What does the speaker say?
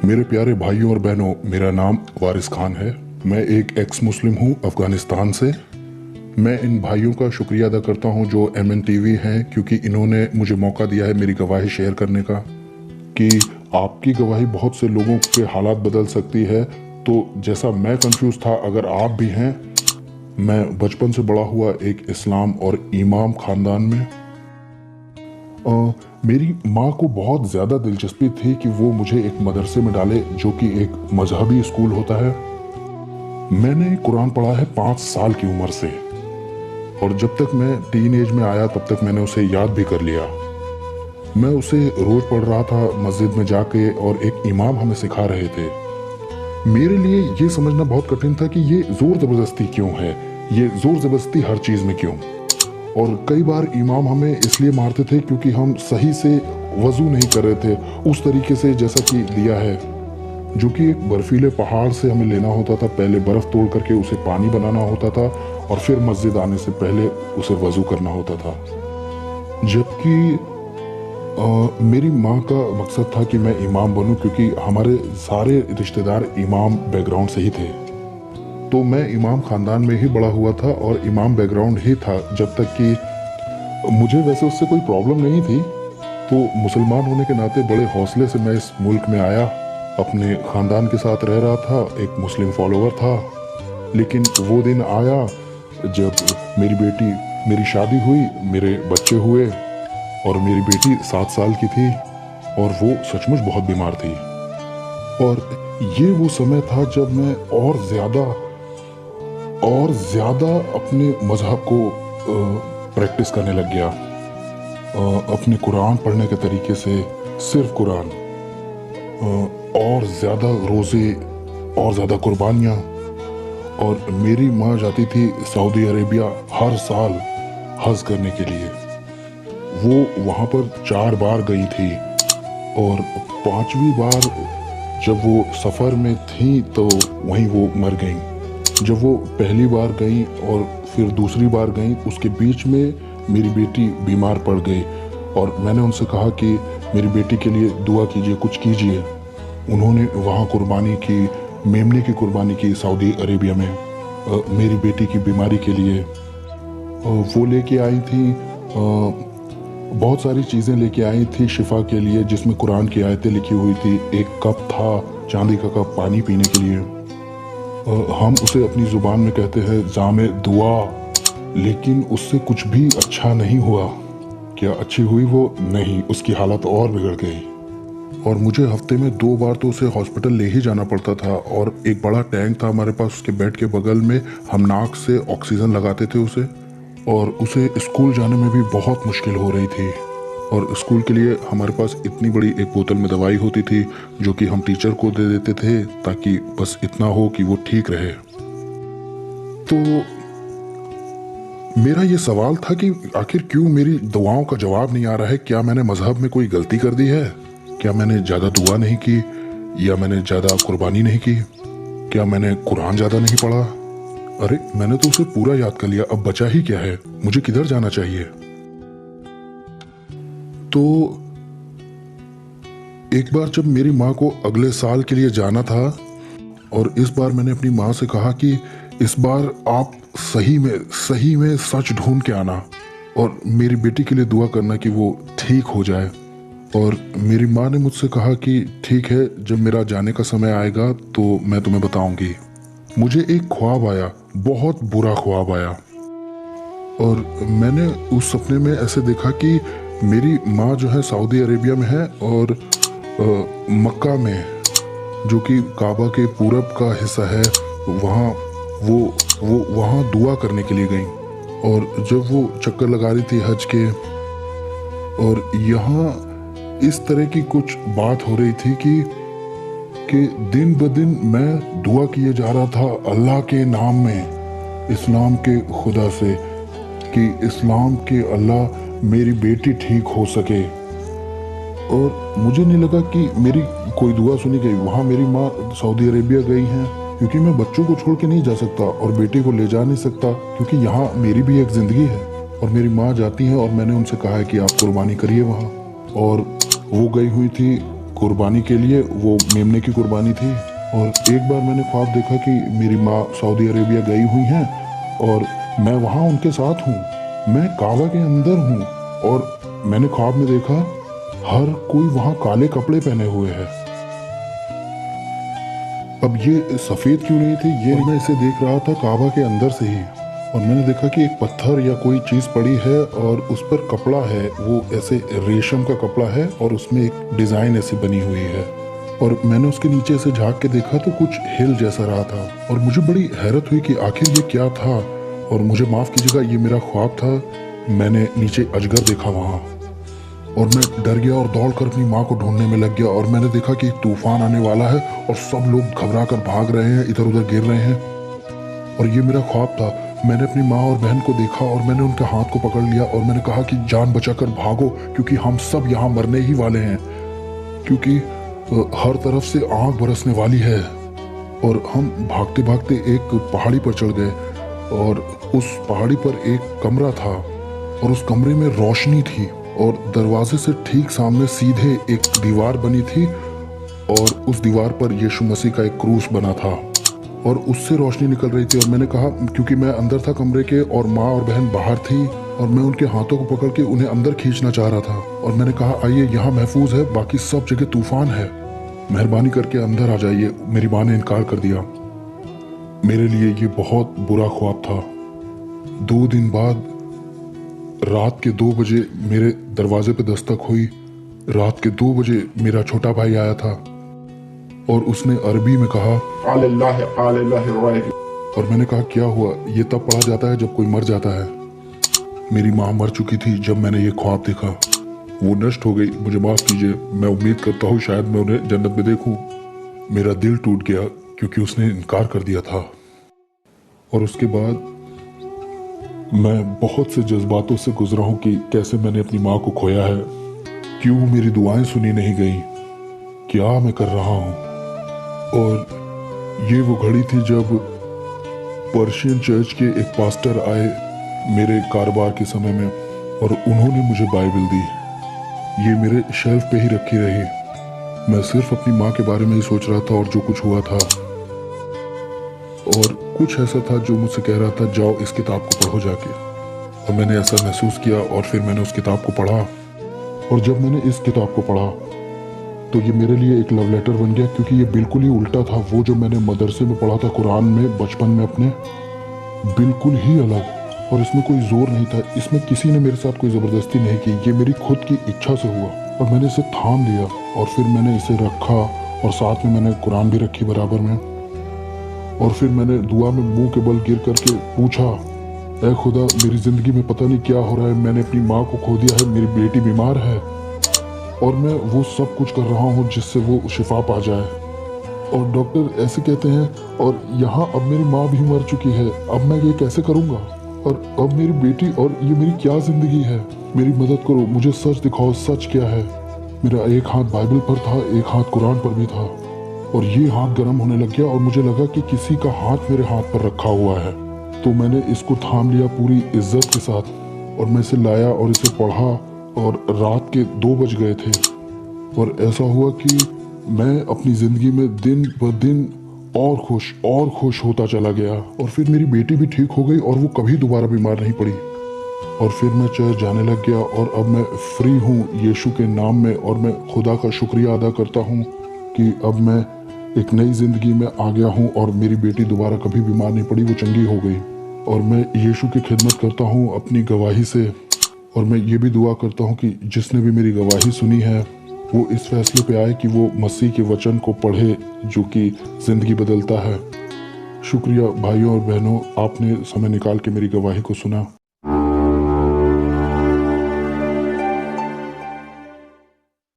मेरे प्यारे भाइयों और बहनों, मेरा नाम वारिस खान है। मैं एक एक्स मुस्लिम हूँ अफ़गानिस्तान से। मैं इन भाइयों का शुक्रिया अदा करता हूँ जो MNTV हैं, क्योंकि इन्होंने मुझे मौका दिया है मेरी गवाही शेयर करने का, कि आपकी गवाही बहुत से लोगों के हालात बदल सकती है। तो जैसा मैं कंफ्यूज था, अगर आप भी हैं। मैं बचपन से बड़ा हुआ एक इस्लाम और इमाम ख़ानदान में। मेरी माँ को बहुत ज़्यादा दिलचस्पी थी कि वो मुझे एक मदरसे में डाले जो कि एक मजहबी स्कूल होता है। मैंने कुरान पढ़ा है 5 साल की उम्र से, और जब तक मैं टीन एज में आया तब तक मैंने उसे याद भी कर लिया। मैं उसे रोज़ पढ़ रहा था मस्जिद में जाके, और एक इमाम हमें सिखा रहे थे। मेरे लिए ये समझना बहुत कठिन था कि ये ज़ोर ज़बरदस्ती क्यों है, ये ज़ोर ज़बरदस्ती हर चीज़ में क्यों। और कई बार इमाम हमें इसलिए मारते थे क्योंकि हम सही से वज़ू नहीं कर रहे थे उस तरीके से जैसा कि दिया है, जो कि एक बर्फीले पहाड़ से हमें लेना होता था। पहले बर्फ़ तोड़ करके उसे पानी बनाना होता था, और फिर मस्जिद आने से पहले उसे वज़ू करना होता था। जबकि मेरी माँ का मकसद था कि मैं इमाम बनूं, क्योंकि हमारे सारे रिश्तेदार इमाम बैकग्राउंड से ही थे। तो मैं इमाम ख़ानदान में ही बड़ा हुआ था और इमाम बैकग्राउंड ही था, जब तक कि मुझे वैसे उससे कोई प्रॉब्लम नहीं थी। तो मुसलमान होने के नाते बड़े हौसले से मैं इस मुल्क में आया, अपने ख़ानदान के साथ रह रहा था, एक मुस्लिम फॉलोवर था। लेकिन वो दिन आया जब मेरी शादी हुई, मेरे बच्चे हुए, और मेरी बेटी 7 साल की थी, और वो सचमुच बहुत बीमार थी। और ये वो समय था जब मैं और ज़्यादा अपने मज़हब को प्रैक्टिस करने लग गया। अपने कुरान पढ़ने के तरीके से, सिर्फ कुरान, और ज़्यादा रोज़े, और ज़्यादा कुर्बानियाँ। और मेरी माँ जाती थी सऊदी अरेबिया हर साल हज करने के लिए। वो वहाँ पर 4 बार गई थी, और 5वीं बार जब वो सफ़र में थी तो वहीं वो मर गईं। जब वो पहली बार गई और फिर दूसरी बार गई, उसके बीच में मेरी बेटी बीमार पड़ गई, और मैंने उनसे कहा कि मेरी बेटी के लिए दुआ कीजिए, कुछ कीजिए। उन्होंने वहाँ कुर्बानी की, मेमने की कुर्बानी की सऊदी अरेबिया में, मेरी बेटी की बीमारी के लिए। वो लेके आई थी, बहुत सारी चीज़ें लेके आई थी शिफा के लिए, जिसमें कुरान की आयतें लिखी हुई थी। एक कप था, चांदी का कप, पानी पीने के लिए। हम उसे अपनी ज़ुबान में कहते हैं जामे दुआ, लेकिन उससे कुछ भी अच्छा नहीं हुआ। क्या अच्छी हुई वो? नहीं, उसकी हालत और बिगड़ गई। और मुझे हफ्ते में 2 बार तो उसे हॉस्पिटल ले ही जाना पड़ता था, और एक बड़ा टैंक था हमारे पास उसके बेड के बगल में। हम नाक से ऑक्सीजन लगाते थे उसे, और उसे स्कूल जाने में भी बहुत मुश्किल हो रही थी। और स्कूल के लिए हमारे पास इतनी बड़ी एक बोतल में दवाई होती थी, जो कि हम टीचर को दे देते थे, ताकि बस इतना हो कि वो ठीक रहे। तो मेरा ये सवाल था कि आखिर क्यों मेरी दुआओं का जवाब नहीं आ रहा है? क्या मैंने मजहब में कोई गलती कर दी है? क्या मैंने ज़्यादा दुआ नहीं की, या मैंने ज़्यादा कुर्बानी नहीं की? क्या मैंने कुरान ज़्यादा नहीं पढ़ा? अरे, मैंने तो उसे पूरा याद कर लिया, अब बचा ही क्या है? मुझे किधर जाना चाहिए? तो एक बार जब मेरी माँ को अगले साल के लिए जाना था, और इस बार मैंने अपनी माँ से कहा कि इस बार आप सही में सच ढूंढ के आना, और मेरी बेटी के लिए दुआ करना कि वो ठीक हो जाए। और मेरी माँ ने मुझसे कहा कि ठीक है, जब मेरा जाने का समय आएगा तो मैं तुम्हें बताऊंगी। मुझे एक ख्वाब आया, बहुत बुरा ख्वाब आया। और मैंने उस सपने में ऐसे देखा कि मेरी माँ जो है सऊदी अरेबिया में है, और मक्का में, जो कि काबा के पूरब का हिस्सा है, वहाँ वो वहाँ दुआ करने के लिए गई। और जब वो चक्कर लगा रही थी हज के, और यहाँ इस तरह की कुछ बात हो रही थी कि दिन ब दिन मैं दुआ किए जा रहा था अल्लाह के नाम में, इस्लाम के खुदा से, कि इस्लाम के अल्लाह मेरी बेटी ठीक हो सके। और मुझे नहीं लगा कि मेरी कोई दुआ सुनी गई। वहाँ मेरी माँ सऊदी अरेबिया गई हैं, क्योंकि मैं बच्चों को छोड़ के नहीं जा सकता और बेटी को ले जा नहीं सकता, क्योंकि यहाँ मेरी भी एक ज़िंदगी है। और मेरी माँ जाती हैं, और मैंने उनसे कहा है कि आप कुर्बानी करिए वहाँ। और वो गई हुई थी कुर्बानी के लिए, वो मेमने की कुर्बानी थी। और एक बार मैंने ख्वाब देखा कि मेरी माँ सऊदी अरेबिया गई हुई हैं और मैं वहाँ उनके साथ हूँ, मैं काबा के अंदर हूँ और मैंने ख्वाब में देखा हर कोई वहाँ काले कपड़े पहने हुए है। अब ये सफ़ेद क्यों नहीं थी, ये मैं इसे देख रहा था काबा के अंदर से ही, और मैंने देखा कि एक पत्थर या कोई चीज़ पड़ी है और उस पर कपड़ा है, वो ऐसे रेशम का कपड़ा है और उसमें एक डिज़ाइन ऐसी बनी हुई है। और मैंने उसके नीचे से झांक के देखा तो कुछ हिल जैसा रहा था और मुझे बड़ी हैरत हुई कि आखिर ये क्या था। और मुझे माफ़ कीजिएगा, ये मेरा ख्वाब था। मैंने नीचे अजगर देखा वहाँ और मैं डर गया और दौड़कर अपनी माँ को ढूंढने में लग गया। और मैंने देखा कि एक तूफान आने वाला है और सब लोग घबरा कर भाग रहे हैं, इधर उधर गिर रहे हैं। और ये मेरा ख्वाब था। मैंने अपनी माँ और बहन को देखा और मैंने उनके हाथ को पकड़ लिया और मैंने कहा कि जान बचाकर भागो, क्योंकि हम सब यहाँ मरने ही वाले हैं, क्योंकि हर तरफ से आग बरसने वाली है। और हम भागते भागते एक पहाड़ी पर चढ़ गए और उस पहाड़ी पर एक कमरा था और उस कमरे में रोशनी थी और दरवाजे से ठीक सामने सीधे एक दीवार बनी थी और उस दीवार पर यीशु मसीह का एक क्रूस बना था और उससे रोशनी निकल रही थी। और मैंने कहा, क्योंकि मैं अंदर था कमरे के और माँ और बहन बाहर थी, और मैं उनके हाथों को पकड़ के उन्हें अंदर खींचना चाह रहा था। और मैंने कहा, आइए, यहाँ महफूज है, बाकी सब जगह तूफान है, मेहरबानी करके अंदर आ जाइए। मेरी माँ ने इनकार कर दिया। मेरे लिए ये बहुत बुरा ख्वाब था। 2 दिन बाद रात के 2 बजे मेरे दरवाजे पे दस्तक हुई। रात के 2 बजे मेरा छोटा भाई आया था और उसने अरबी में कहा, और मैंने कहा, क्या हुआ? ये तब पढ़ा जाता है जब कोई मर जाता है। मेरी माँ मर चुकी थी जब मैंने ये ख्वाब देखा। वो नष्ट हो गई, मुझे माफ़ कीजिए। मैं उम्मीद करता हूँ शायद मैं उन्हें जन्नत में देखूं। मेरा दिल टूट गया क्योंकि उसने इनकार कर दिया था। और उसके बाद मैं बहुत से जज्बातों से गुजरा हूँ कि कैसे मैंने अपनी माँ को खोया है, क्यों मेरी दुआएं सुनी नहीं गई, क्या मैं कर रहा हूँ। और ये वो घड़ी थी जब पर्शियन चर्च के एक पास्टर आए मेरे कारोबार के समय में और उन्होंने मुझे बाइबल दी। ये मेरे शेल्फ पे ही रखी रही। मैं सिर्फ अपनी माँ के बारे में ही सोच रहा था और जो कुछ हुआ था, और कुछ ऐसा था जो मुझसे कह रहा था, जाओ इस किताब को पढ़ो जाके। और मैंने ऐसा महसूस किया और फिर मैंने उस किताब को पढ़ा। और जब मैंने इस किताब को पढ़ा तो ये मेरे लिए एक लव लेटर बन गया, क्योंकि ये बिल्कुल ही उल्टा था वो जो मैंने मदरसे में पढ़ा था कुरान में बचपन में अपने, बिल्कुल ही अलग। और इसमें कोई जोर नहीं था, इसमें किसी ने मेरे साथ कोई ज़बरदस्ती नहीं की, ये मेरी खुद की इच्छा से हुआ। और मैंने इसे थाम लिया और फिर मैंने इसे रखा और साथ में मैंने कुरान भी रखी बराबर में। और फिर मैंने दुआ में मुंह के बल गिर करके पूछा, ऐ खुदा, मेरी ज़िंदगी में पता नहीं क्या हो रहा है, मैंने अपनी माँ को खो दिया है, मेरी बेटी बीमार है और मैं वो सब कुछ कर रहा हूँ जिससे वो शिफा पा जाए। और डॉक्टर ऐसे कहते हैं, और यहाँ अब मेरी माँ भी मर चुकी है, अब मैं ये कैसे करूँगा? और अब मेरी बेटी, और ये मेरी क्या ज़िंदगी है? मेरी मदद करो, मुझे सच दिखाओ, सच क्या है? मेरा एक हाथ बाइबल पर था, एक हाथ कुरान पर भी था और ये हाथ गर्म होने लग गया और मुझे लगा कि किसी का हाथ मेरे हाथ पर रखा हुआ है। तो मैंने इसको थाम लिया पूरी इज्जत के साथ और मैं इसे लाया और इसे पढ़ा और रात के 2 बज गए थे। और ऐसा हुआ कि मैं अपनी ज़िंदगी में दिन ब दिन और खुश होता चला गया। और फिर मेरी बेटी भी ठीक हो गई और वो कभी दोबारा बीमार नहीं पड़ी। और फिर मैं चर्च जाने लग गया और अब मैं फ्री हूँ यीशु के नाम में। और मैं खुदा का शुक्रिया अदा करता हूँ कि अब मैं एक नई ज़िंदगी में आ गया हूँ और मेरी बेटी दोबारा कभी बीमार नहीं पड़ी, वो चंगी हो गई। और मैं यीशु की खिदमत करता हूँ अपनी गवाही से। और मैं ये भी दुआ करता हूँ कि जिसने भी मेरी गवाही सुनी है वो इस फैसले पे आए कि वो मसीह के वचन को पढ़े जो कि ज़िंदगी बदलता है। शुक्रिया भाइयों और बहनों, आपने समय निकाल के मेरी गवाही को सुना।